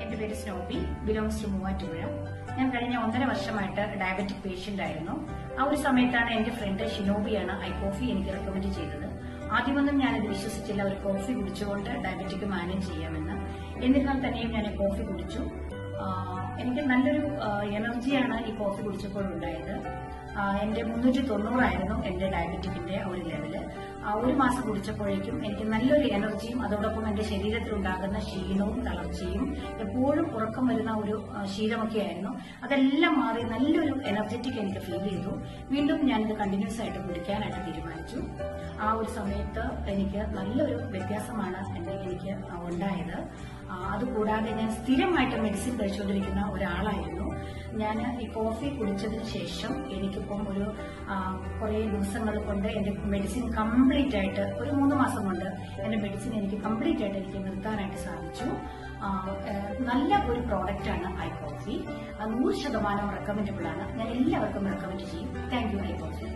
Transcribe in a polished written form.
എന്റെ പേര് സ്നോപ്പി, belongs to Muvattupuzha. ഞാൻ കഴിഞ്ഞ 1.5 വർഷമായിട്ട് ഡയബറ്റിക് പേഷ്യന്റ് ആയിരുന്നു. ആ ഒരു സമയത്താണ് എന്റെ ഫ്രണ്ട് ഷിനോബിയാണ് ഐ കോഫി എനിക്ക് റെക്കമെൻഡ് ചെയ്തത്. ആദ്യമൊന്നും ഞാനത് വിശ്വസിച്ചില്ല, ഒരു കോഫി കുടിച്ചുകൊണ്ട് ഡയബറ്റിക് മാനേജ് ചെയ്യാമെന്ന്. എന്നിരുന്നാൽ തന്നെയും ഞാൻ കോഫി കുടിച്ചു. എനിക്ക് നല്ലൊരു എനർജിയാണ് ഈ കോഫി കുടിച്ചപ്പോൾ ഉണ്ടായത്. എന്റെ 390 ആയിരുന്നു എന്റെ ഡയബറ്റിക്കിന്റെ ഒരു ലെവല്. 1 മാസം കുടിച്ചപ്പോഴേക്കും എനിക്ക് നല്ലൊരു എനർജിയും അതോടൊപ്പം എന്റെ ശരീരത്തിലുണ്ടാകുന്ന ക്ഷീണവും തളർച്ചയും എപ്പോഴും ഉറക്കം വരുന്ന ഒരു ശീലമൊക്കെ ആയിരുന്നു. അതെല്ലാം മാറി നല്ലൊരു എനർജറ്റിക് എനിക്ക് ഫീൽ ചെയ്തു. വീണ്ടും ഞാനിത് കണ്ടിന്യൂസ് ആയിട്ട് കുടിക്കാനായിട്ട് തീരുമാനിച്ചു. ആ ഒരു സമയത്ത് എനിക്ക് നല്ലൊരു വ്യത്യാസമാണ് എനിക്ക് ഉണ്ടായത്. അതുകൂടാതെ ഞാൻ സ്ഥിരമായിട്ട് മെഡിസിൻ കഴിച്ചുകൊണ്ടിരിക്കുന്ന ഒരാളായിരുന്നു. ഞാൻ ഈ കോഫി കുടിച്ചതിന് ശേഷം എനിക്കിപ്പം ഒരു കുറേ ദിവസങ്ങൾ കൊണ്ട് എന്റെ മെഡിസിൻ കംപ്ലീറ്റ് ആയിട്ട്, ഒരു 3 മാസം കൊണ്ട് എന്റെ മെഡിസിൻ എനിക്ക് കംപ്ലീറ്റ് ആയിട്ട് എനിക്ക് നിർത്താനായിട്ട് സാധിച്ചു. നല്ല ഒരു പ്രോഡക്റ്റ് ആണ് ഐ കോഫി. 100% റെക്കമെൻഡബിൾ ആണ്. ഞാൻ എല്ലാവർക്കും റെക്കമെൻഡ് ചെയ്യും. Thank you I coffee.